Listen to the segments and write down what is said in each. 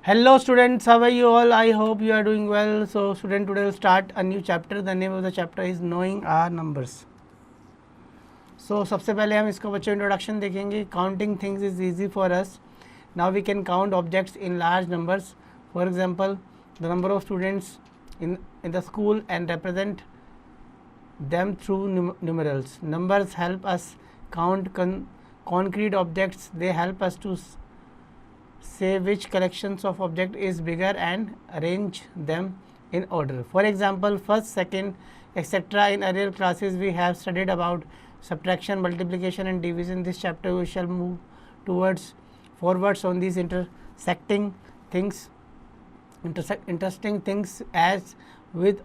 Hello students, how are you all? I hope you are doing well. So student, today will start a new chapter. The name of the chapter is knowing our numbers. So सबसे पहले हम इसको बच्चों introduction देखेंगे. Counting things is easy for us. Now we can count objects in large numbers. For example, the number of students in the school and represent them through numerals. Numbers help us count concrete objects. They help us to say which collections of object is bigger and arrange them in order. For example, first, second, etc. In earlier classes we have studied about subtraction, multiplication and division. This chapter we shall move forwards on these interesting things as with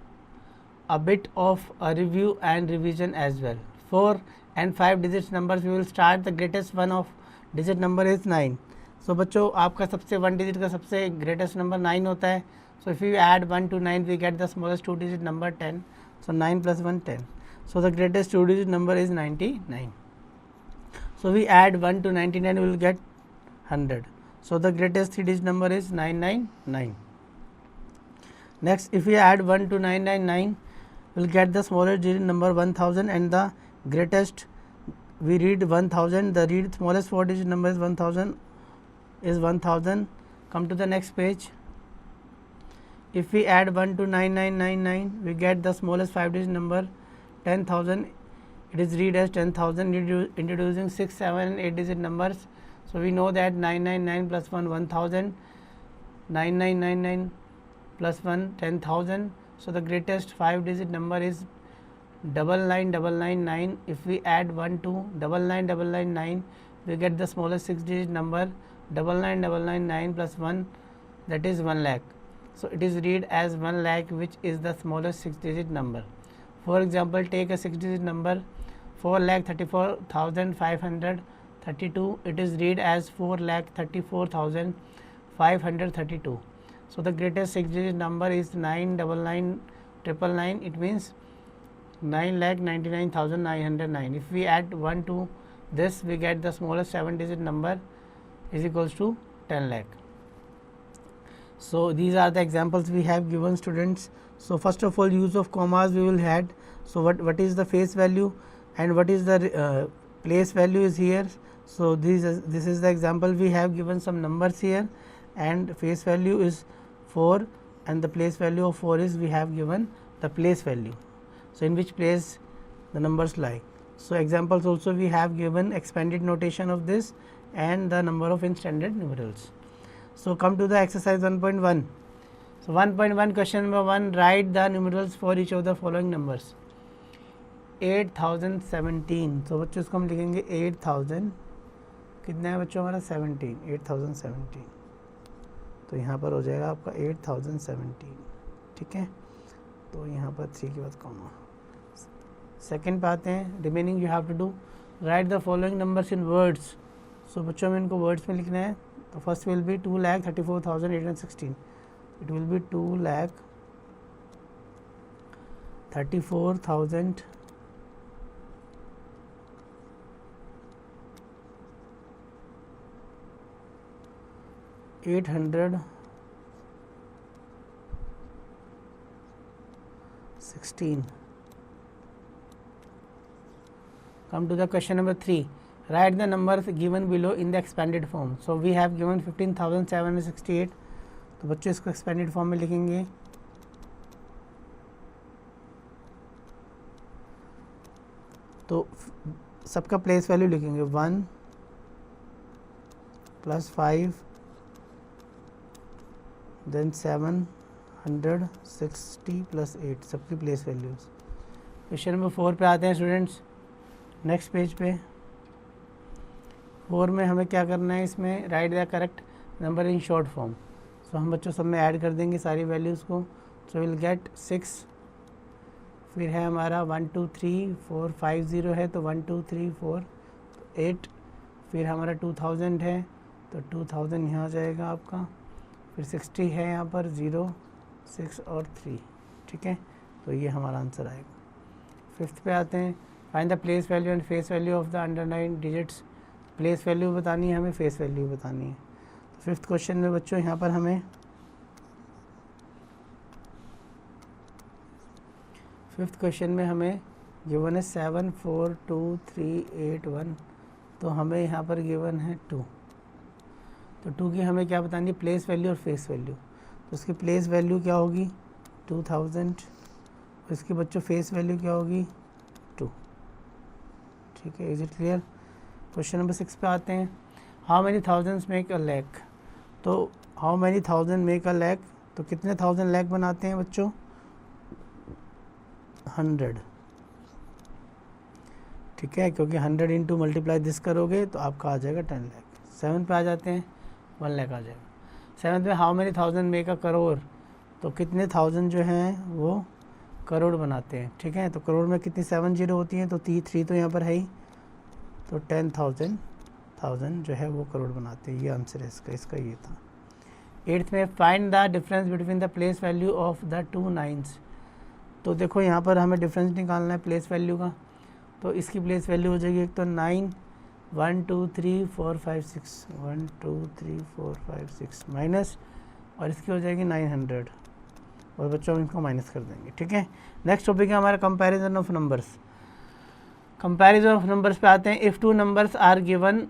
a bit of a review and revision as well. 4 and 5 digits numbers we will start. The greatest one of digit number is 9. सो बच्चों आपका सबसे 1 digit का सबसे greatest number 9 होता है. So if you add 1 to 9 we get the smallest 2 digit number 10. So 9 + 1 10. So the greatest 2 digit number is 99. So we add 1 to 99 will get 100. So the greatest 3 digit number is 999. Next if you add 1 to 999 will get the smallest digit number 1000 and the greatest we read 1000. The smallest 4 digit number is 1000. Come to the next page. If we add 1 to 9999 we get the smallest 5 digit number 10,000. It is read as 10,000 introducing 6, 7 and 8 digit numbers. So we know that 999 plus 1 1000, 9999 plus 1 10,000. So the greatest 5 digit number is 99999. If we add 1 to 99999 we get the smallest 6 digit number 99999 plus 1, that is 1 lakh. So it is read as 1 lakh, which is the smallest 6 digit number. For example, take a 6 digit number 4,34,532. It is read as 4,34,532. So the greatest 6 digit number is 99999. It means 9,99,909. If we add 1 to this we get the smallest 7 digit number is equals to 10 lakh. So these are the examples we have given students. So first of all, use of commas we will had. So what is the face value and what is the place value is here. So this is the example. We have given some numbers here and face value is 4 and the place value of 4 is we have given the place value. So in which place the numbers lie. So examples also we have given expanded notation of this and the number of in standard numerals. So come to the exercise 1.1. So 1.1 question number 1, write the numerals for each of the following numbers. 8017. So बच्चों इसको हम लिखेंगे 8000. कितना है बच्चों हमारा 17. 8017. तो यहाँ पर हो जाएगा आपका 8017. ठीक है. तो यहाँ पर 3 के बाद कॉमा. सेकेंड पे आते हैं. Remaining you have to do write the following numbers in words. So बच्चों में इनको वर्ड्स में लिखना है. तो first will be 2,34,816. It will be 2,34,816. Come to the question number 3. Write the numbers given below in the expanded form. So we have given 15,768. तो बच्चों इसको expanded form में लिखेंगे. तो सबका प्लेस वैल्यू लिखेंगे 1 plus 5 then 760 plus 8 सबकी place values. Question number 4 पे आते हैं स्टूडेंट्स. नेक्स्ट पेज पे 4 में हमें क्या करना है. इसमें write the correct number in short form. So हम बच्चों सब में ऐड कर देंगे सारी वैल्यूज़ को. So will get 6. फिर है हमारा 1 2 3 4 5 0 है तो 1 2 3 4 8. फिर हमारा 2000 है तो 2000 यहाँ आ जाएगा आपका. फिर 60 है यहाँ पर 0 6 और 3. ठीक है. तो ये हमारा आंसर आएगा. 5th पे आते हैं. Find the place value and face value of the underline digits. Place value बतानी है हमें, फेस वैल्यू बतानी है. फिफ्थ क्वेश्चन में बच्चों यहाँ पर हमें गिवन है 7 4 2 3 8 1, तो हमें यहाँ पर गिवन है 2। तो 2 की हमें क्या बतानी है, प्लेस वैल्यू और फेस वैल्यू। तो उसकी प्लेस वैल्यू क्या होगी 2000, और इसकी बच्चों फेस वैल्यू क्या होगी 2। ठीक है, is it clear. Question number 6 पे आते हैं। How many thousands make a lakh. तो how many thousand make a lakh, तो कितने थाउजेंड लैख बनाते हैं बच्चों 100। ठीक है, क्योंकि 100 इंटू मल्टीप्लाई दिस करोगे तो आपका आ जाएगा 10 लाख। 7 पे आ जाते हैं, 1 लाख आ जाएगा। 7 में हाउ मेनी थाउजेंड मेक अ करोड़, तो कितने थाउजेंड जो हैं वो करोड़ बनाते हैं। ठीक है, तो करोड़ में कितनी 7 जीरो होती हैं, तो 3 तो यहाँ पर है ही, तो 10,000 जो है वो करोड़ बनाते हैं। ये आंसर है इसका ये था। 8th में find the difference between the place value of the 2 9s। तो देखो यहाँ पर हमें डिफरेंस निकालना है प्लेस वैल्यू का। तो इसकी प्लेस वैल्यू हो जाएगी एक तो 9 1 2 3 4 5 6 1 2 3 4 5 6 माइनस, और इसकी हो जाएगी 900, और बच्चों हम इनको माइनस कर देंगे। ठीक है, नेक्स्ट टॉपिक है हमारा comparison of numbers. Comparison of numbers पे आते हैं। If 2 numbers are given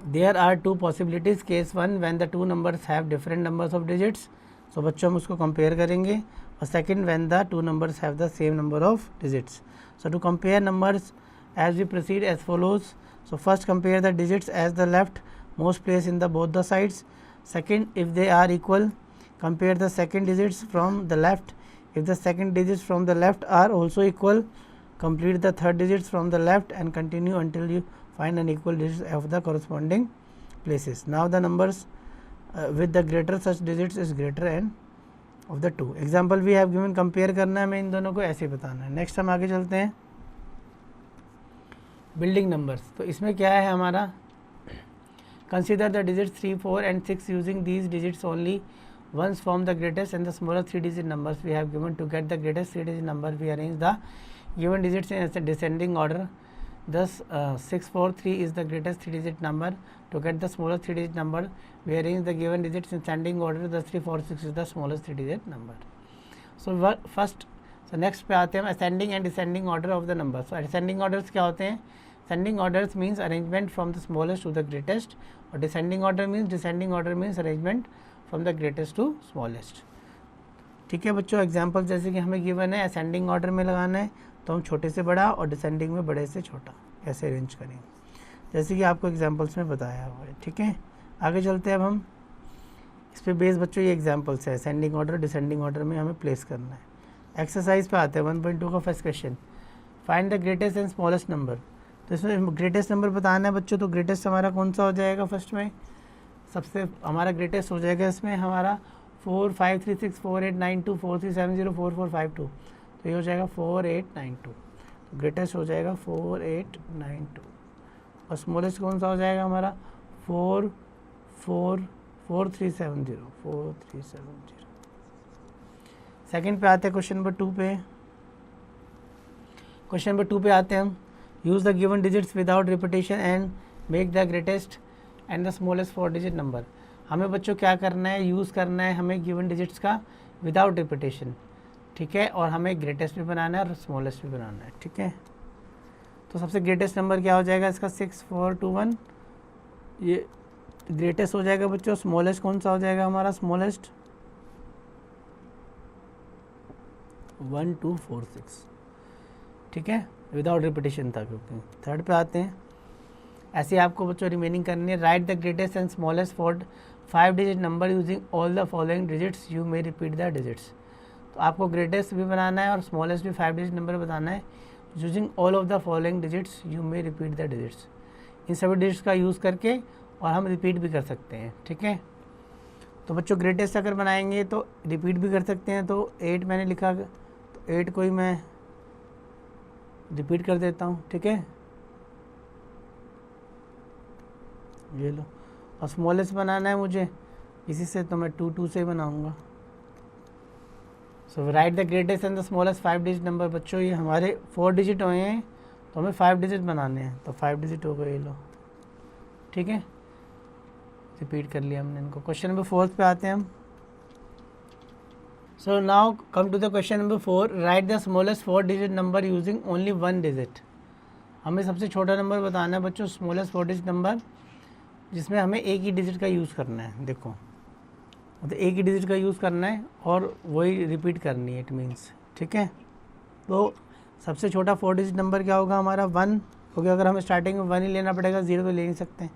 there are 2 possibilities. Case 1 when the 2 numbers have different numbers of digits. So बच्चों हम उसको कंपेयर करेंगे। और second when the 2 numbers have the same number of digits. So to compare numbers as we proceed as follows. So first compare the digits as the left most place in the both the sides. Second, if they are equal, compare the second digits from the left. If the second digits from the left are also equal, complete the third digits from the left and continue until you find an equal digits of the corresponding places. Now the numbers with the greater such digits is greater n of the 2। Example भी have given, compare करना है हमें इन दोनों को, ऐसे बताना है। Next हम आगे चलते हैं बिल्डिंग नंबर्स। तो इसमें क्या है हमारा, consider the digits 3 4 and 6 using these digits only once from the greatest and the smallest 3 digit numbers we have given. To get the greatest 3 digit number we arrange the given digits in descending order. Thus 643 is the greatest 3 digit number. To get the smallest 3 digit number, we arrange the given digits in ascending order. Thus 346 is the smallest 3 digit number. So next पे आते हैं हम ascending and descending order of the numbers. So ascending orders क्या होते हैं? Ascending orders means arrangement from the smallest to the greatest, और descending order means arrangement from the greatest to smallest. ठीक है बच्चों, एग्जाम्पल जैसे कि हमें गिवन है ascending order में लगाना है, तो हम छोटे से बड़ा और डिसेंडिंग में बड़े से छोटा ऐसे अरेंज करेंगे, जैसे कि आपको एग्जांपल्स में बताया हुआ है। ठीक है, आगे चलते हैं अब हम इस पे बेस बच्चों, ये एग्जांपल्स है असेंडिंग ऑर्डर डिसेंडिंग ऑर्डर में हमें प्लेस करना है। एक्सरसाइज पे आते हैं 1.2 का first question, find the greatest and smallest number. तो इसमें ग्रेटेस्ट नंबर बताना है बच्चों। तो ग्रेटेस्ट हमारा कौन सा हो जाएगा, फर्स्ट में सबसे हमारा ग्रेटेस्ट हो जाएगा इसमें हमारा 4 5 3 6 4 8 9 2 4 3 7 0 4 4 5 2। तो ये हो जाएगा 4892। तो ग्रेटेस्ट हो जाएगा 4892, और स्मॉलेस्ट कौन सा हो जाएगा हमारा 4370। सेकंड पे आते हैं क्वेश्चन नंबर 2 पे। क्वेश्चन नंबर 2 पे आते हैं हम। Use the given digits without repetition and make the greatest and the smallest 4 digit number. हमें बच्चों क्या करना है, यूज़ करना है हमें गिवन डिजिट्स का विदाउट रिपीटेशन। ठीक है, और हमें ग्रेटेस्ट भी बनाना है और स्मॉलेस्ट भी बनाना है। ठीक है, तो सबसे ग्रेटेस्ट नंबर क्या हो जाएगा इसका 6421, ये ग्रेटेस्ट हो जाएगा बच्चों। स्मॉलेस्ट कौन सा हो जाएगा हमारा, स्मॉलेस्ट 1246। ठीक है, विदाउट रिपीटेशन था क्योंकि। थर्ड पे आते हैं, ऐसे आपको बच्चों रिमेनिंग करनी है। Right the greatest and smallest for 5 digit number using all the following digits, you may repeat the digits. तो आपको ग्रेटेस्ट भी बनाना है और स्मॉलेस्ट भी 5 डिजिट नंबर बताना है। Using all of the following digits you may repeat the digits. इन सभी डिजिट्स का यूज़ करके और हम रिपीट भी कर सकते हैं। ठीक है, तो बच्चों ग्रेटेस्ट अगर बनाएंगे तो रिपीट भी कर सकते हैं। तो 8 मैंने लिखा, तो 8 को ही मैं रिपीट कर देता हूँ। ठीक है, ये लो। और स्मॉलेस्ट बनाना है मुझे इसी से, तो मैं 2 से ही बनाऊँगा। So write the greatest and the smallest 5 digit number. बच्चों ये हमारे 4 डिजिट हुए हैं, तो हमें 5 डिजिट बनाने हैं, तो 5 डिजिट हो गए, ये लो। ठीक है, रिपीट कर लिया हमने इनको। क्वेश्चन नंबर 4 पे आते हैं हम। So now come to the question number 4, write the smallest 4 digit number using only 1 digit. हमें सबसे छोटा नंबर बताना है बच्चों, स्मॉलेस्ट 4 डिजिट नंबर जिसमें हमें एक ही डिजिट का यूज़ करना है। देखो तो एक ही डिजिट का यूज़ करना है और वही रिपीट करनी है, इट मीन्स, ठीक है। तो सबसे छोटा 4 डिजिट नंबर क्या होगा हमारा, 1, क्योंकि अगर हमें स्टार्टिंग में 1 ही लेना पड़ेगा, 0 तो ले नहीं सकते,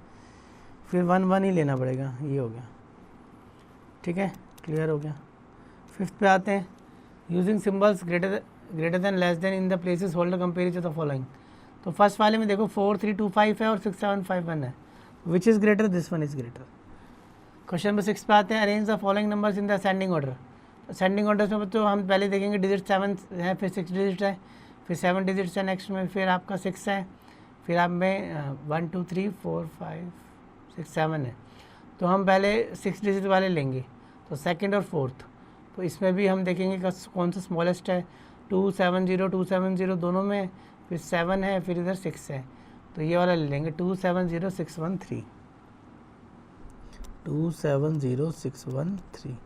फिर 1 ही लेना पड़ेगा, ये हो गया, ठीक है, क्लियर हो गया। 5th पे आते हैं, using symbols greater than less then in the places hold compare the following. तो फर्स्ट वाले में देखो 4 3 2 5 है और 6 7 5 1 है, which is greater, this one is greater. Question number 6 पे आते हैं, arrange the following numbers in the ascending order. Ascending order में बच्चों हम पहले देखेंगे डिजिट 7 है, फिर 6 डिजिट है, फिर 7 डिजिट्स है नेक्स्ट में, फिर आपका 6 है, फिर आप में 1 2 3 4 5 6 7 है। तो हम पहले 6 डिजिट वाले लेंगे, तो सेकंड और फोर्थ। तो इसमें भी हम देखेंगे कौन सा स्मॉलेस्ट है, 270 दोनों में, फिर 7 है, फिर इधर 6 है, तो ये वाला ले लेंगे 270613, 270613।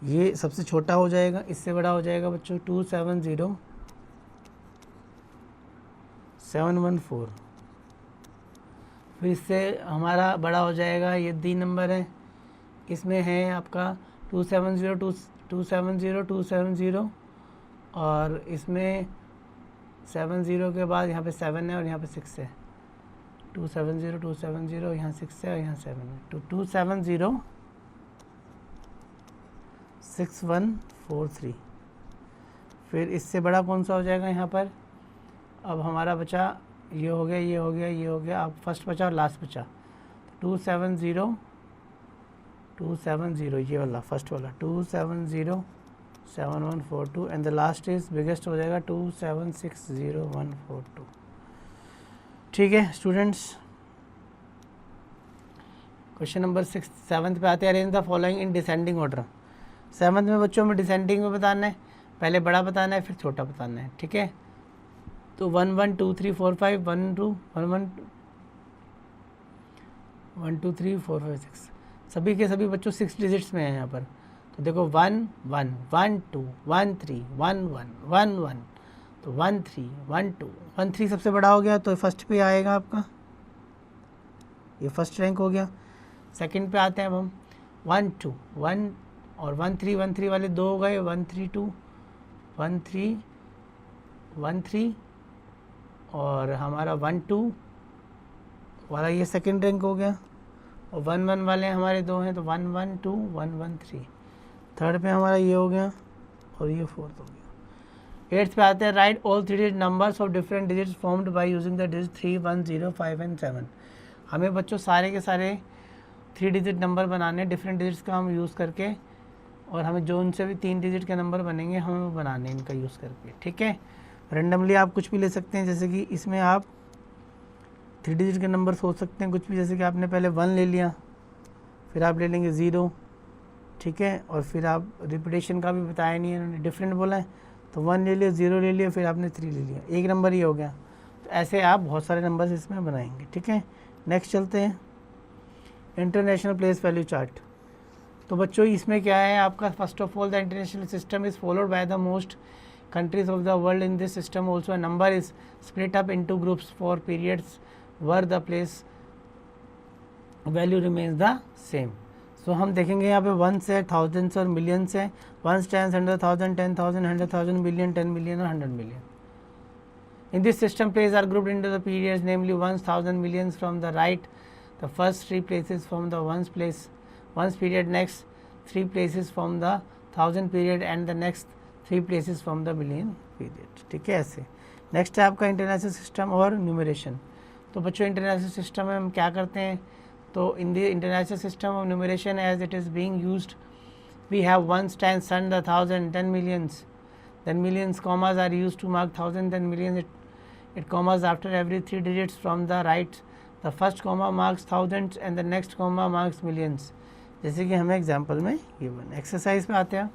ये सबसे छोटा हो जाएगा, इससे बड़ा हो जाएगा बच्चों 270714। फिर इससे हमारा बड़ा हो जाएगा, ये 3 नंबर है, इसमें है आपका 270270 और इसमें 70 के बाद यहाँ पे 7 है और यहाँ पे 6 है, 270 यहाँ 6 है और यहाँ 7 है, तो 2706143। फिर इससे बड़ा कौन सा हो जाएगा यहाँ पर, अब हमारा बचा ये हो गया, ये हो गया, ये हो गया, अब फर्स्ट बचा और लास्ट बचा 270 ये वाला फर्स्ट वाला 2707142 and the last is biggest हो जाएगा 2760142। ठीक है स्टूडेंट्स, क्वेश्चन नंबर 7 पे आते हैं, arrange the following in descending order. 7 में बच्चों में डिसेंडिंग में बताना है, पहले बड़ा बताना है फिर छोटा बताना है, ठीक है। तो 1 1 2 3 4 5 1 2 1 1 1 2 3 4 5 6 सभी के सभी बच्चों 6 डिजिट्स में है यहाँ पर। तो देखो 1 1 1 2 1 3 1 1 1 1, तो 1 3 1 2 1 3 सबसे बड़ा हो गया, तो फर्स्ट पे आएगा आपका, ये फर्स्ट रैंक हो गया। सेकंड पे आते हैं अब हम 1 2 1 और 1 3 वाले 2 हो गए, 1 3 2 1 3 1 3 और हमारा 1 2 वाला ये सेकंड रैंक हो गया, और 1 1 वाले हमारे 2 हैं, तो 1 1 2 1 1 3। थर्ड पे हमारा ये हो गया और ये फोर्थ हो गया। 8th पे आते हैं, right all 3 digit numbers of different digits formed by using the digit 3 1 0 5 and 7। हमें बच्चों सारे के सारे 3 डिजिट नंबर बनाने, डिफरेंट डिजिट्स का हम यूज़ करके, और हमें जो उनसे भी 3 डिजिट के नंबर बनेंगे हमें वो बनाने इनका यूज़ करके, ठीक है। रेंडमली आप कुछ भी ले सकते हैं, जैसे कि इसमें आप 3 डिजिट के नंबर सोच सकते हैं कुछ भी, जैसे कि आपने पहले 1 ले लिया, फिर आप ले लेंगे 0, ठीक है, और फिर आप रिपीटेशन का भी बताया नहीं है उन्होंने, डिफरेंट बोला है, तो 1 ले लिया, 0 ले लिया, फिर आपने 3 ले लिया, एक नंबर ही हो गया। तो ऐसे आप बहुत सारे नंबर्स इसमें बनाएंगे, ठीक है। नेक्स्ट चलते हैं, इंटरनेशनल प्लेस वैल्यू चार्ट। तो बच्चों इसमें क्या है आपका, first of all the international system is followed by the most countries of the world. In this system also a number is split up into groups for periods where the place value remains the same. So हम देखेंगे यहाँ पे 1 से thousands और millions है, 1 tens 100,000 10,000 100,000 million 10 million और 100 million. In this system places are grouped into the periods, namely 1,000 millions from the right, the first 3 places from the ones period, next 3 places from the 1000 period and the next 3 places from the million period, ठीक है ऐसे। Next है आपका international system और numeration. तो बच्चों international system में हम क्या करते हैं, तो in the international system of numeration as it is being used we have 1 tens 100 1000 10 millions, then millions commas are used to mark 1000 then millions, it commas after every 3 digits from the right, the first comma marks thousands and the next comma marks millions। जैसे कि हमें example में ये बना। Exercise पे आते हैं,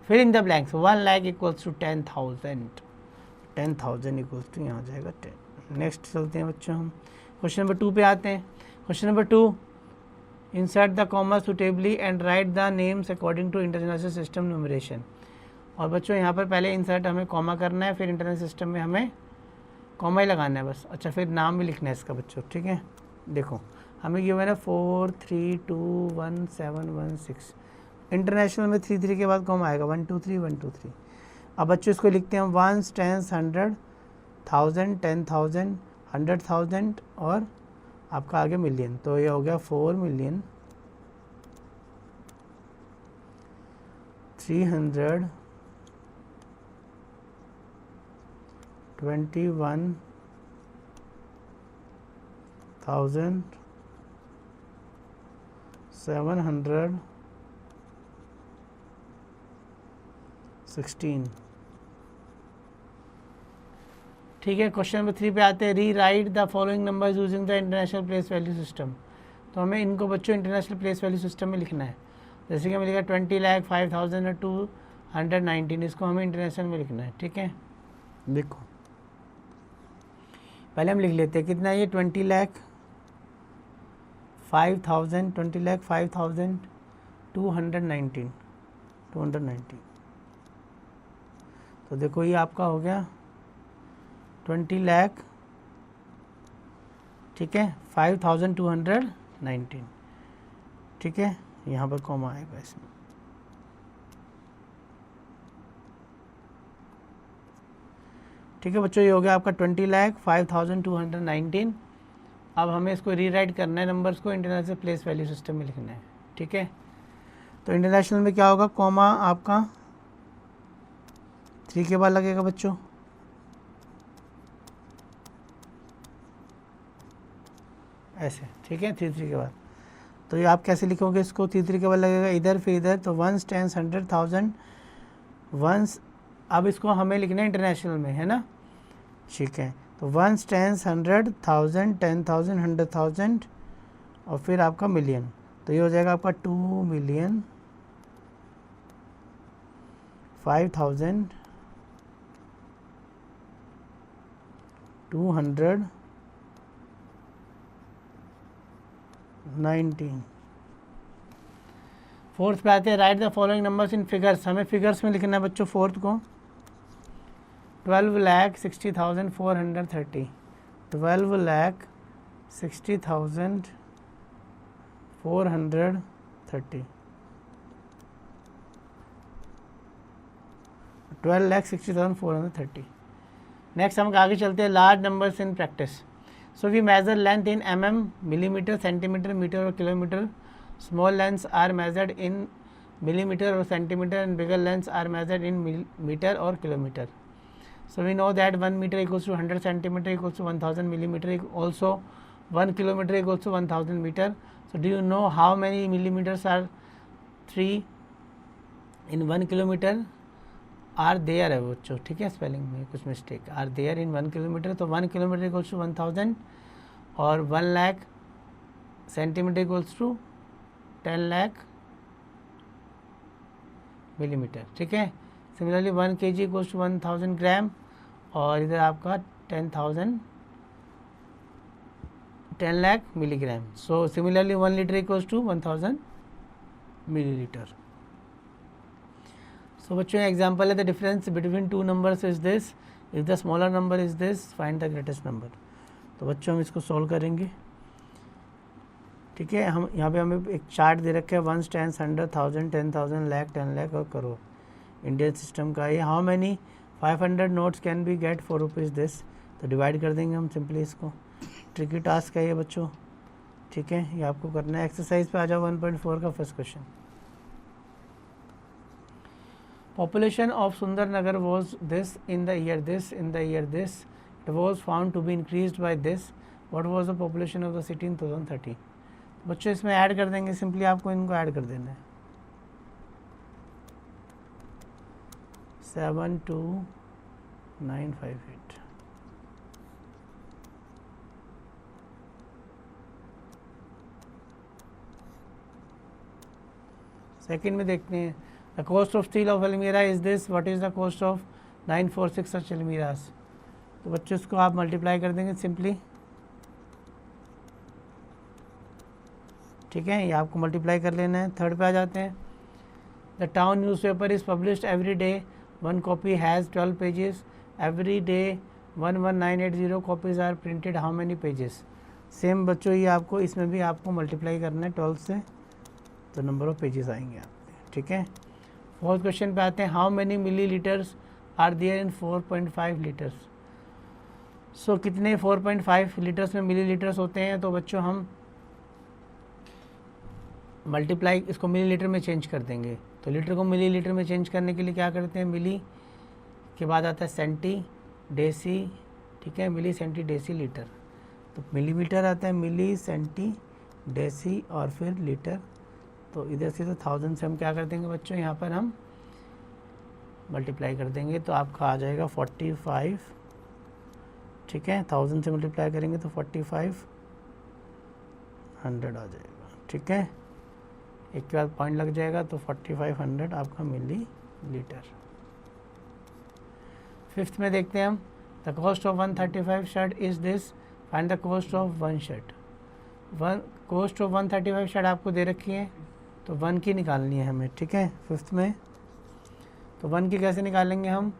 fill in the blanks, 1 lakh equals to 10,000, 10,000 equals to यहाँ जाएगा 10। नेक्स्ट चलते हैं बच्चों हम क्वेश्चन नंबर 2 पे आते हैं। Question number 2, insert the comma suitably and write the names according to international system numeration. और बच्चों यहाँ पर पहले इंसर्ट हमें कॉमा करना है, फिर इंटरनेशनल सिस्टम में हमें कॉमा ही लगाना है बस। अच्छा, फिर नाम भी लिखना है इसका बच्चों, ठीक है। देखो हमें गिवन है 4 3 2 1 7 1 6, इंटरनेशनल में 3 3 के बाद कॉमा आएगा 1 2 3 1 2 3। अब बच्चों इसको लिखते हैं 1 10 100 1000 10,000 100,000 और आपका आगे मिलियन, तो ये हो गया 4 मिलियन 321,716। ठीक है, क्वेश्चन नंबर 3 पे आते हैं। री right the following numbers using the international place value system. तो हमें इनको बच्चों इंटरनेशनल प्लेस वैल्यू सिस्टम में लिखना है। जैसे कि हमें लिखा 20 लाख 5,000 और 219, इसको हमें इंटरनेशनल में लिखना है, ठीक है। देखो पहले हम लिख लेते हैं कितना ये 20 लाख 5,000 20 लाख 5,000 219। तो देखो ये आपका हो गया 20 लाख, ठीक है, 5,219, ठीक है। यहाँ पर कॉमा आएगा इसमें, ठीक है बच्चों। ये हो गया आपका 20 लाख 5,219। अब हमें इसको रीराइट करना है, नंबर्स को इंटरनेशनल प्लेस वैल्यू सिस्टम में लिखना है, ठीक है। तो इंटरनेशनल में क्या होगा, कॉमा आपका 3 के बाद लगेगा बच्चों, ऐसे, ठीक है, 3 के बाद। तो ये आप कैसे लिखोगे इसको, 3 के बाद लगेगा इधर फिर इधर, तो 1 10 100 1000 1। अब इसको हमें लिखना है इंटरनेशनल में, है ना, ठीक है। तो 1 10 100 1000 10,000 100,000 और फिर आपका मिलियन, तो ये हो जाएगा आपका 2 मिलियन 5,219। फोर्थ पे आते हैं, right the following numbers in figures. हमें फिगर्स में लिखना है बच्चों फोर्थ को। 12,60,430 12,60,430 12,60,430। नेक्स्ट हम आगे चलते हैं, large numbers in practice. So we measure length in mm, millimetre, centimetre, metre और kilometre. Small lengths are measured in millimetre और centimetre and bigger lengths are measured in metre और kilometre. So we know that 1 meter equals to 100 centimeter equals to 1000 millimeter, also 1 kilometer equals to 1000 meter. So do you know how many millimeters are 3 in 1 kilometer? Are there है बच्चों, ठीक है, spelling में कुछ mistake, are there in 1 kilometre. तो 1 kilometre equals to 1000 और 1 lakh centimetre equals to 10 lakh millimetre, ठीक है। Similarly 1 kg equals to 1000 gram और इधर आपका 10 lakh milligram. So similarly 1 litre equals to 1000 millilitre. So बच्चों एग्जांपल है, the difference between two numbers is this, if the smaller number is this, find the greatest number. तो बच्चों हम इसको solve करेंगे, ठीक है। हम यहाँ पे हमें एक चार्ट दे रखा है 1 10 100 1000 10,000 लाख 10 लाख और करोड़, इंडियन सिस्टम का ये। How many 500 notes can be get for rupees this. तो डिवाइड कर देंगे हम सिंपली इसको। ट्रिकी टास्क है ये बच्चों, ठीक है, ये आपको करना है। एक्सरसाइज पे आ जाओ 1.4 का first question. Population of Sundar Nagar was this in the year this, in the year this it was found to be increased by this. What was the population of the city in 2030। बच्चों इसमें add कर देंगे, simply आपको इनको add कर देना है। 72958। Second में देखते हैं, the cost of steel of almirah is this, what is the cost of 946 such almirahs. तो बच्चों इसको आप मल्टीप्लाई कर देंगे सिंपली, ठीक है, ये आपको मल्टीप्लाई कर लेना है। थर्ड पे आ जाते हैं। The town newspaper is published every day, 1 copy has 12 pages, every day 11980 copies are printed, how many pages. Same बच्चों ये आपको इसमें भी आपको मल्टीप्लाई करना है 12 से, तो नंबर ऑफ पेजेस आएंगे आपके। ठीक है, फोर्थ क्वेश्चन पे आते हैं। How many millilitres are there in 4.5 litres. So कितने 4.5 लीटर्स में मिली लीटर्स होते हैं, तो बच्चों हम मल्टीप्लाई इसको मिली लीटर में चेंज कर देंगे। तो लीटर को मिली लीटर में चेंज करने के लिए क्या करते हैं, मिली के बाद आता है सेंटी डेसी, ठीक है, मिली सेंटी डेसी लीटर, तो मिलीमीटर आता है, मिली सेंटी डेसी और फिर लीटर। तो इधर से तो 1000 से हम क्या कर देंगे बच्चों, यहाँ पर हम मल्टीप्लाई कर देंगे, तो आपका आ जाएगा 45। ठीक है, 1000 से मल्टीप्लाई करेंगे तो 4500 आ जाएगा। ठीक है, एक के बाद पॉइंट लग जाएगा, तो 4500 आपका मिली लीटर। फिफ्थ में देखते हैं हम। The cost of 135 shirt is this, find the cost of 1 shirt. Cost of 135 shirt आपको दे रखी है, तो 1 की निकालनी है हमें। ठीक है, फिफ्थ में तो 1 की कैसे निकालेंगे हम,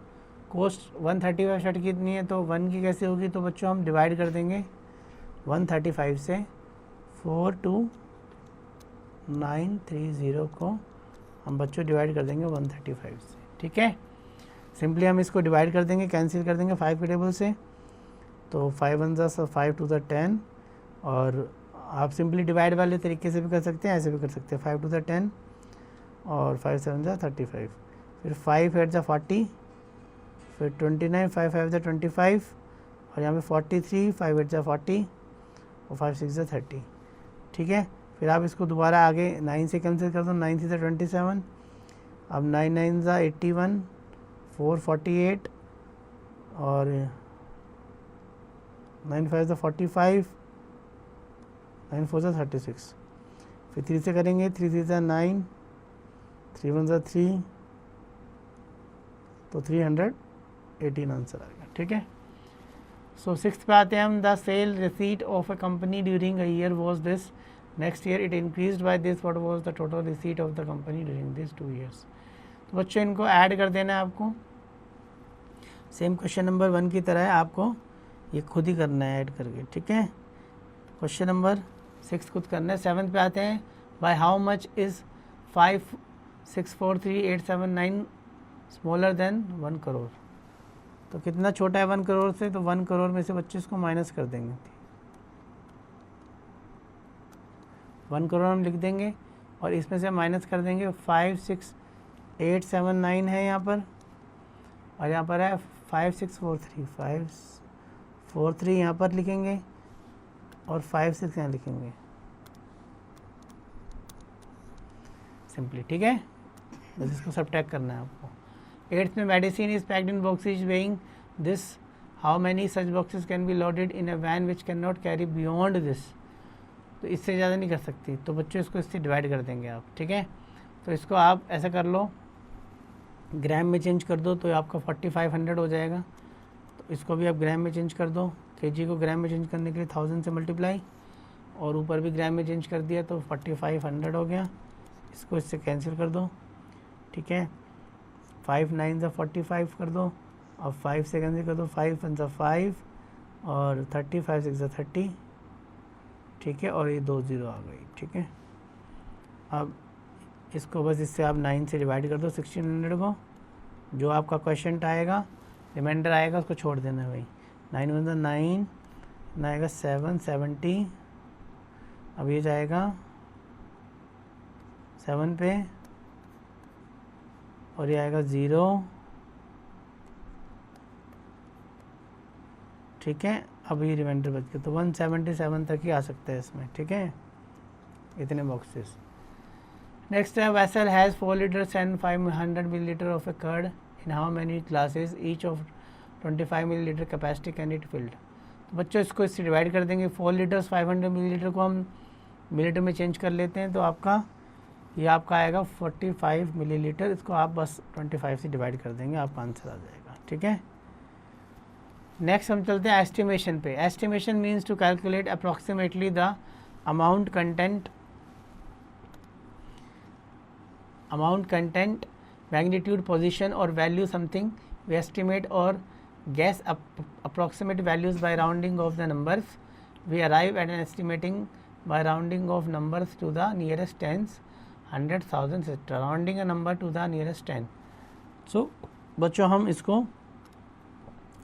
कॉस्ट 135 शर्ट कितनी है, तो 1 की कैसे होगी, तो बच्चों हम डिवाइड कर देंगे 135 से, 42930 को हम बच्चों डिवाइड कर देंगे 135 से। ठीक है, सिंपली हम इसको डिवाइड कर देंगे, कैंसिल कर देंगे 5 के टेबल से, तो 5 1 ज़ा 5 2 ज़ा 10, और आप सिंपली डिवाइड वाले तरीके से भी कर सकते हैं, ऐसे भी कर सकते हैं, 5 2 ज़ा 10 और 5 7 ज़ा 35, फिर 5 8 ज़ा 40, फिर 29, 5 5 ज़ा 25, और यहाँ पे 43, 5 8 ज़ा 40 और 5 6 ज़ा 30। ठीक है, फिर आप इसको दोबारा आगे 9 से कैंसिल कर दो, 9 से 27, अब 9 9 ज़ा 81, 4 48 और 9 5 ज़ा 45, 9 4 ज़ा 36, फिर 3 से करेंगे, 3 3 ज़ा 9, 3 1 ज़ा 3, तो 318 आंसर आएगा। ठीक है, सो सिक्स्थ पे आते हैं हम। The sale receipt of a company during a year was this, next year it increased by this, what was the total receipt of the company during this 2 years। तो बच्चों इनको ऐड कर देना है आपको, सेम क्वेश्चन नंबर 1 की तरह है, आपको ये खुद ही करना है ऐड करके। ठीक है, क्वेश्चन नंबर 6 खुद करना है। 7th पे आते हैं। By how much is 5643879 smaller than 1 crore. तो कितना छोटा है 1 करोड़ से, तो 1 करोड़ में से बच्चे इसको माइनस कर देंगे, 1 करोड़ हम लिख देंगे और इसमें से माइनस कर देंगे 56879 है यहाँ पर, और यहाँ पर है 5643 यहाँ पर लिखेंगे और 56 यहाँ लिखेंगे सिंपली। ठीक है, बस इसको सबट्रैक्ट करना है आपको। 8th में medicine is packed in boxes weighing this, how many such boxes can be loaded in a van which can not carry beyond this. तो इससे ज़्यादा नहीं कर सकती, तो बच्चों इसको इससे डिवाइड कर देंगे आप। ठीक है, तो इसको आप ऐसा कर लो, ग्राम में चेंज कर दो, तो आपका 4500 हो जाएगा। तो इसको भी आप ग्राम में चेंज कर दो, केजी को ग्राम में चेंज करने के लिए 1000 से मल्टीप्लाई, और ऊपर भी ग्राम में चेंज कर दिया, तो 4500 हो गया। इसको इससे कैंसिल कर दो। ठीक है, 5 9 ज़ा 45 कर दो, अब 5 से कैंसिल कर दो, 5 1 ज़ा 5 और 30, 5 6 ज़ा 30। ठीक है, और ये 2 0 आ गई। ठीक है, अब इसको बस इससे आप 9 से डिवाइड कर दो 1600 को, जो आपका क्वेश्चन आएगा रिमाइंडर आएगा उसको छोड़ देना भाई। 9 1 ज़ा 9 आएगा 7 70, अब ये जाएगा 7 पे, और ये आएगा 0। ठीक है, अब ये रिमाइंडर बच गया, तो 177 तक ही आ सकता है इसमें। ठीक है, इतने बॉक्सेस। नेक्स्ट है, vessel has 4 liters and 500 milliliter of a curd in how many glasses each of 25 milliliter capacity can it filled. तो बच्चों इसको इससे डिवाइड कर देंगे। 4 liters 500 milliliter को हम मिलीलीटर में चेंज कर लेते हैं, तो आपका ये आपका आएगा 45 मिलीलीटर। इसको आप बस 25 से डिवाइड कर देंगे, आपका आंसर आ जाएगा। ठीक है, नेक्स्ट हम चलते हैं एस्टिमेशन पे। Estimation means to calculate approximately the amount content amount, content, magnitude, position or value something, we estimate or guess approximate values by rounding of the numbers. We arrive at an estimating by rounding of numbers to the nearest tens, hundred, thousands, etc. Rounding a number to the nearest 10. So बच्चों हम इसको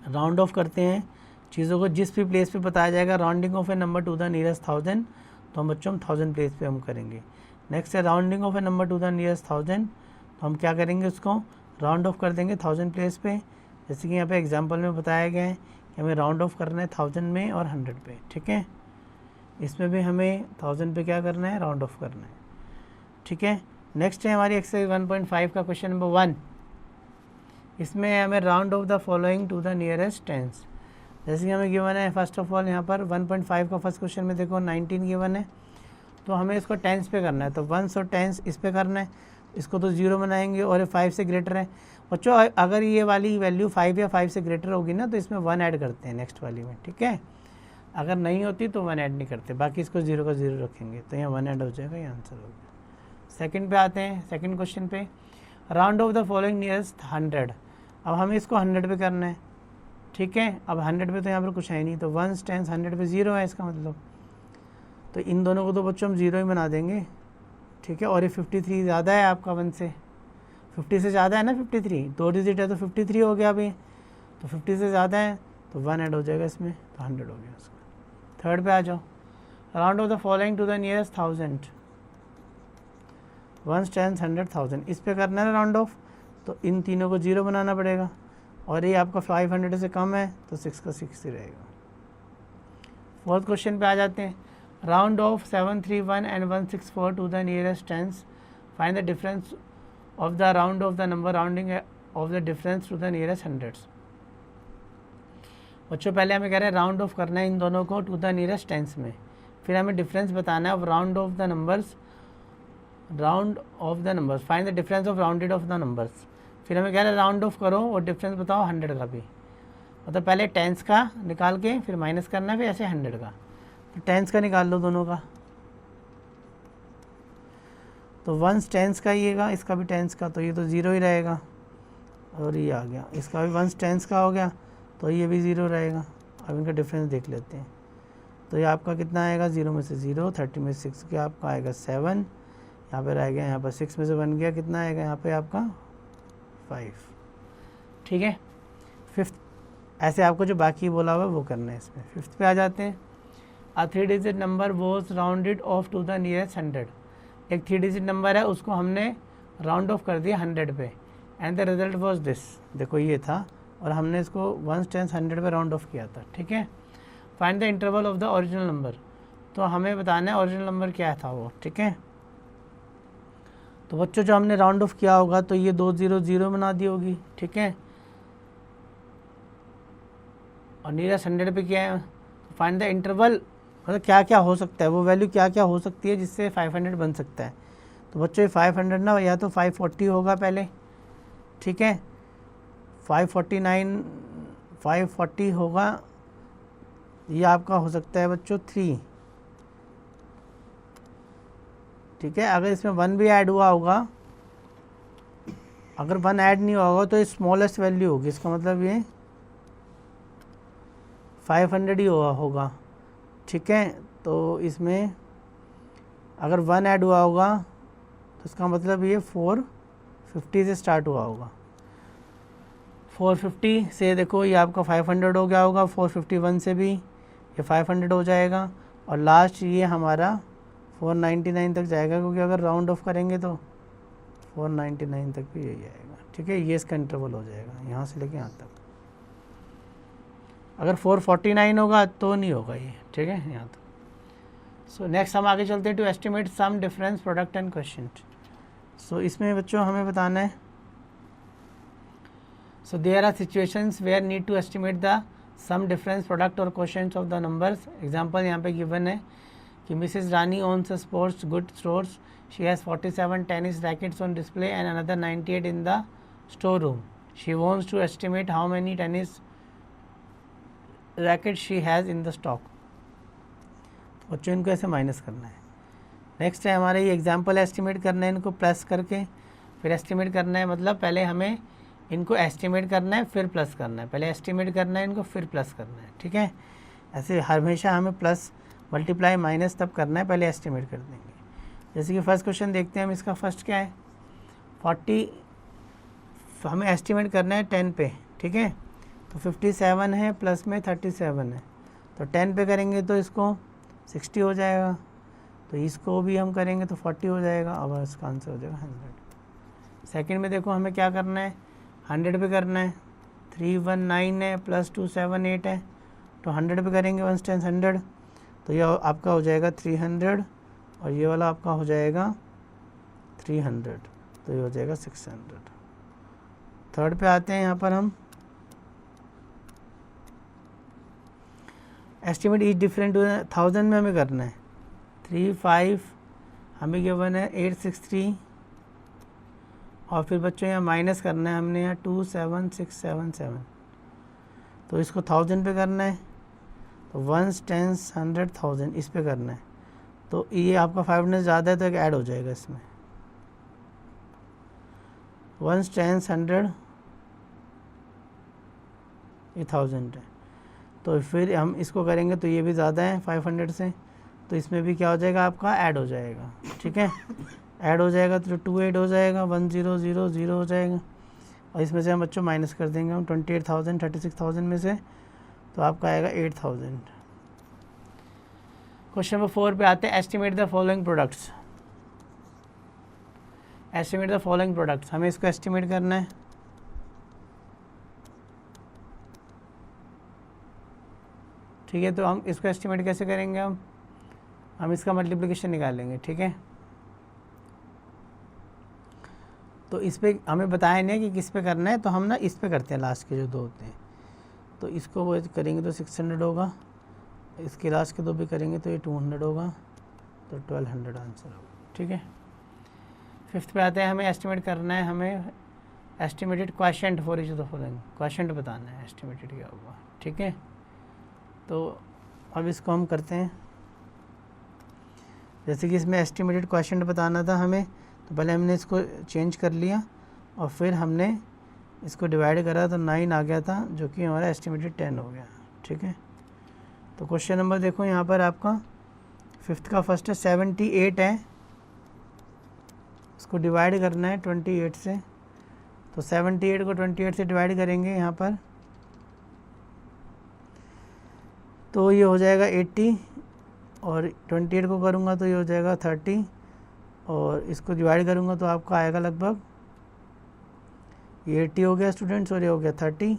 round of करते हैं चीज़ों को, जिस भी place पे बताया जाएगा rounding off A number two the nearest 1000, तो हम बच्चों हम 1000 प्लेस पे हम करेंगे. नेक्स्ट है rounding off A number two the nearest 1000, तो हम क्या करेंगे उसको राउंड ऑफ कर देंगे 1000 प्लेस पे. जैसे कि यहाँ पे एग्जांपल में बताया गया है कि हमें राउंड ऑफ करना है 1000 में और 100 पे. ठीक है, इसमें भी हमें 1000 पे क्या करना है, राउंड ऑफ करना है. ठीक है, नेक्स्ट है हमारी एक्सरसाइज 1.5 का क्वेश्चन नंबर 1. इसमें हमें round off the following to the nearest tens. जैसे कि हमें गिवन है फर्स्ट ऑफ ऑल यहाँ पर 1.5 का फर्स्ट क्वेश्चन में देखो 19 गिवन है, तो हमें इसको टेंस पे करना है. तो वंस और टेंस इस पे करना है, इसको तो 0 बनाएंगे और ये 5 से ग्रेटर है. बच्चों अगर ये वाली वैल्यू 5 या 5 से ग्रेटर होगी ना तो इसमें 1 ऐड करते हैं नेक्स्ट वाली में. ठीक है, अगर नहीं होती तो 1 ऐड नहीं करते, बाकी इसको 0 का 0 रखेंगे, तो यहाँ 1 ऐड हो जाएगा, ये आंसर हो गया. सेकंड पे आते हैं, सेकंड क्वेश्चन पे round off the following nearest 100. अब हमें इसको 100 पे करना है. ठीक है, अब 100 पे तो यहाँ पर कुछ है नहीं, तो 1 टेंस 100 पे 0 है इसका मतलब, तो इन दोनों को तो बच्चों हम 0 ही बना देंगे. ठीक है, और ये 53 ज़्यादा है आपका 1 से, 50 से ज़्यादा है ना 53, 2 डिजिट है तो 53 हो गया अभी, तो 50 से ज़्यादा है तो 1 ऐड हो जाएगा इसमें, तो 100 हो गया उसका. थर्ड पे आ जाओ, round off the following to the nearest 1000. 1 tens 100 1000, इस पे करना है राउंड ऑफ, तो इन तीनों को 0 बनाना पड़ेगा, और ये आपका 500 से कम है तो 6 का 6 ही रहेगा. फोर्थ क्वेश्चन पे आ जाते हैं. Round off 731 and 164 to the nearest tens. Find the difference of the round off the number rounding off the difference to the nearest hundreds. बच्चों पहले हमें कह रहे हैं राउंड ऑफ करना है इन दोनों को टू द नियरेस्ट टेंस में, फिर हमें डिफरेंस बताना है of round off the numbers, round off the numbers, find the difference of rounded off the numbers. फिर हमें कह रहे हैं राउंड ऑफ करो और डिफरेंस बताओ 100 का भी, मतलब पहले टेंस का निकाल के फिर माइनस करना है, फिर ऐसे 100 का. तो टेंस का निकाल लो दोनों का, तो 1 टेंस का ही है, इसका भी टेंस का, तो ये तो 0 ही रहेगा, और ये आ गया इसका भी 1 टेंस का हो गया, तो ये भी 0 रहेगा. अब इनका डिफरेंस देख लेते हैं, तो ये आपका कितना आएगा, 0 में से 0, 30 में से 6 क्या आपका आएगा 7, यहाँ पर रह गया, यहाँ पर 6 में से 1 गया, कितना आएगा यहाँ पे आपका 5. ठीक है, फिफ्थ ऐसे आपको जो बाकी बोला हुआ है वो करना है इसमें. फिफ्थ पे आ जाते हैं. A 3 digit number was rounded off to the nearest 100. एक 3 डिजिट नंबर है, उसको हमने राउंड ऑफ कर दिया 100 पे, and the result was this. देखो ये था, और हमने इसको 1 टेंस 100 पे राउंड ऑफ किया था. ठीक है, find the interval of the original number. तो हमें बताना है ओरिजिनल नंबर क्या था वो. ठीक है, तो बच्चों जो हमने राउंड ऑफ किया होगा तो ये 2 0 0 बना दी होगी. ठीक है, और नियरेस्ट 100 पे क्या है, फाइंड द इंटरवल, मतलब क्या क्या हो सकता है, वो वैल्यू क्या क्या हो सकती है जिससे 500 बन सकता है. तो बच्चों ये 500 ना या तो 540 होगा पहले. ठीक है, 549 540 होगा, ये आपका हो सकता है बच्चों 3. ठीक है, अगर इसमें 1 भी ऐड हुआ होगा, अगर 1 ऐड नहीं हुआ होगा तो ये स्मॉलेस्ट वैल्यू होगी, इसका मतलब ये 500 ही होगा. ठीक है, तो इसमें अगर 1 ऐड हुआ होगा तो इसका मतलब ये 450 से स्टार्ट हुआ होगा. 450 से देखो ये आपका 500 हो गया होगा, 451 से भी ये 500 हो जाएगा, और लास्ट ये हमारा 499 तक जाएगा, क्योंकि अगर राउंड ऑफ करेंगे तो 499 तक भी यही आएगा. ठीक है, ये इसका इंटरवल हो जाएगा यहाँ से लेके यहाँ तक. अगर 449 होगा तो नहीं होगा ये. ठीक है, यहाँ तक. सो नेक्स्ट हम आगे चलते हैं to estimate sum difference product and question. So इसमें बच्चों हमें बताना है, so there are situations where need to estimate the sum difference product और questions of the numbers. Example यहाँ पे गिवन है कि Mrs Rani owns a sports goods stores. She has 47 tennis rackets on display and another 98 in the storeroom. She wants to estimate how many tennis rackets she has in the stock. बच्चों इनको ऐसे minus करना है. Next है हमारे ये example estimate करना है, इनको प्लस करके फिर एस्टिमेट करना है, मतलब पहले हमें इनको एस्टिमेट करना है फिर प्लस करना है, पहले एस्टिमेट करना है इनको फिर प्लस करना है, ठीक है। ऐसे हमेशा हमें प्लस मल्टीप्लाई माइनस तब करना है, पहले एस्टिमेट कर देंगे। जैसे कि फर्स्ट क्वेश्चन देखते हैं हम, इसका फर्स्ट क्या है 40, हमें एस्टिमेट करना है 10 पे, ठीक है। तो 57 है प्लस में 37 है, तो 10 पे करेंगे तो इसको 60 हो जाएगा, तो इसको भी हम करेंगे तो 40 हो जाएगा, अब इसका आंसर हो जाएगा 100। सेकंड में देखो हमें क्या करना है, 100 पे करना है, 319 है प्लस 278 है, तो 100 पे करेंगे 1 टाइम्स 100, तो ये आपका हो जाएगा 300 और ये वाला आपका हो जाएगा 300, तो ये हो जाएगा 600। थर्ड पे आते हैं, यहाँ पर हम एस्टिमेट इज डिफरेंट 1000 में हमें करना है, 35 हमें गिवन है 863, और फिर बच्चों यहाँ माइनस करना है हमने यहाँ 27677, तो इसको 1000 पे करना है, तो 1 10 100 1000 इस पे करना है, तो ये आपका 500 ज़्यादा है तो एक ऐड हो जाएगा इसमें, 1 10 100 ये 1000 है, तो फिर हम इसको करेंगे तो ये भी ज़्यादा है 500 से, तो इसमें भी क्या हो जाएगा आपका ऐड हो जाएगा, ठीक है। ऐड हो जाएगा तो 28 हो जाएगा, 1000 हो जाएगा, और इसमें से हम बच्चों माइनस कर देंगे हम 28,000 36,000 में से, तो आपका आएगा 8000। क्वेश्चन नंबर 4 पे आते हैं, estimate the following products. Estimate the following products, हमें इसको एस्टिमेट करना है, ठीक है। तो हम इसको एस्टिमेट कैसे करेंगे, हम इसका मल्टीप्लिकेशन निकालेंगे, ठीक है। तो इस पे हमें बताया नहीं कि किस पे करना है, तो हम ना इस पे करते हैं, लास्ट के जो दो होते हैं, तो इसको वो करेंगे तो 600 होगा, इसके लास्ट के दो भी करेंगे तो ये 200 होगा, तो 1200 आंसर होगा, ठीक है। फिफ्थ पे आते हैं, हमें एस्टिमेट करना है, हमें estimated quotient for each of the following, quotient बताना है एस्टिमेटेड क्या होगा, ठीक है। तो अब इसको हम करते हैं, जैसे कि इसमें एस्टिमेटेड क्वोशिएंट बताना था हमें, तो पहले हमने इसको चेंज कर लिया और फिर हमने इसको डिवाइड करा तो 9 आ गया था, जो कि हमारा एस्टिमेटेड 10 हो गया, ठीक है। तो क्वेश्चन नंबर देखो यहाँ पर आपका फिफ्थ का फर्स्ट है 78 है, इसको डिवाइड करना है 28 से, तो 78 को 28 से डिवाइड करेंगे यहाँ पर, तो ये हो जाएगा 80, और 28 को करूँगा तो ये हो जाएगा 30, और इसको डिवाइड करूँगा तो आपका आएगा लगभग ये 80 हो गया स्टूडेंट्स, और ये हो गया 30,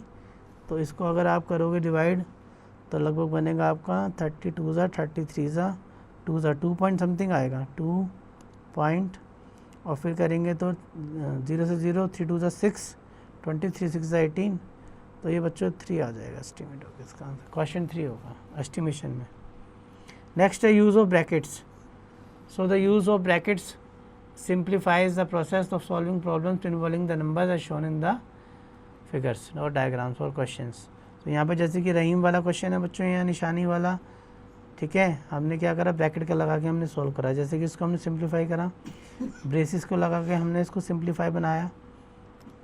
तो इसको अगर आप करोगे डिवाइड तो लगभग बनेगा आपका 32 ज़ा 33 ज़ा 2 ज़ा 2 पॉइंट समथिंग आएगा, 2 पॉइंट, और फिर करेंगे तो 0 से 0 3 2 ज़ा 6 23 6 ज़ा 18, तो ये बच्चों 3 आ जाएगा एस्टिमेट होगा इसका आंसर, क्वेश्चन 3 होगा एस्टिमेशन में। नेक्स्ट है use of brackets. So the use of brackets simplifies the process of solving problems involving the numbers as shown in the figures or diagrams or questions। तो यहाँ पे जैसे कि रहीम वाला क्वेश्चन है बच्चों, यहाँ निशानी वाला, ठीक है, हमने क्या करा ब्रैकेट का लगा के हमने सॉल्व करा, जैसे कि इसको हमने सिंप्लीफाई करा, ब्रेसिस को लगा के हमने इसको सिंप्लीफाई बनाया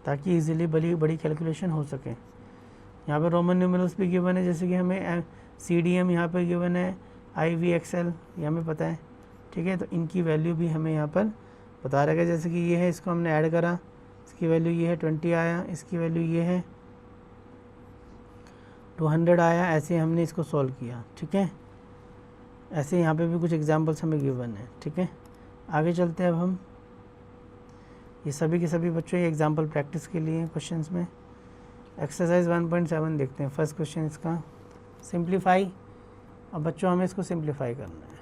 ताकि इजीली बड़ी कैलकुलेशन हो सके। यहाँ पे रोमन न्यूमेरल्स भी गिवन है, जैसे कि हमें CDM यहाँ पर गिवन है, IVXL ये हमें पता है, ठीक है। तो इनकी वैल्यू भी हमें यहाँ पर बता रहेगा, जैसे कि ये है, इसको हमने ऐड करा, इसकी वैल्यू ये है 20 आया, इसकी वैल्यू ये है 200 आया, ऐसे हमने इसको सॉल्व किया, ठीक है। ऐसे यहाँ पे भी कुछ एग्जांपल्स हमें गिवन है, ठीक है। आगे चलते हैं अब हम, ये सभी के सभी बच्चों ये एग्जांपल प्रैक्टिस के लिए क्वेश्चंस में। एक्सरसाइज 1.7 देखते हैं, फर्स्ट क्वेश्चन इसका सिंप्लीफाई। अब बच्चों हमें इसको सिंप्लीफाई करना है,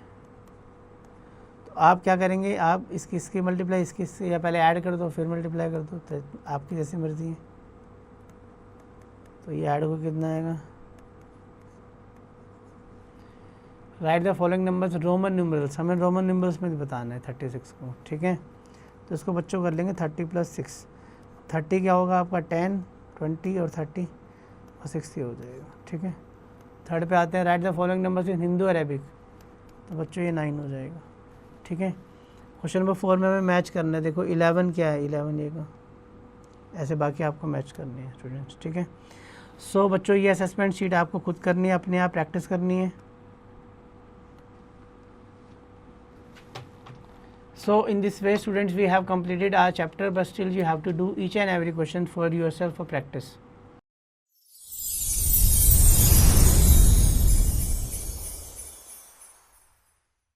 आप क्या करेंगे, आप इसकी मल्टीप्लाई इसकी या पहले ऐड कर दो फिर मल्टीप्लाई कर दो, तो आपकी जैसी मर्जी है। तो ये ऐड हो कितना आएगा, right the following numbers Roman numerals, हमें रोमन न्यूमरल्स में बताना है 36 को, ठीक है। तो इसको बच्चों कर लेंगे 30 + 6, 30 क्या होगा आपका 10 20 और 30 और 60 हो जाएगा, ठीक है। थर्ड पे आते हैं, right the following numbers in Hindu Arabic, तो बच्चों ये 9 हो जाएगा, ठीक है। क्वेश्चन नंबर 4 में हमें मैच करना है। देखो 11 क्या है, 11 ये का, ऐसे बाकी आपको मैच करनी है स्टूडेंट्स, ठीक है। सो बच्चों ये असेसमेंट शीट आपको खुद करनी है, अपने आप प्रैक्टिस करनी है। So in this way students we have completed our chapter, but still you have to do each and every question for yourself for practice.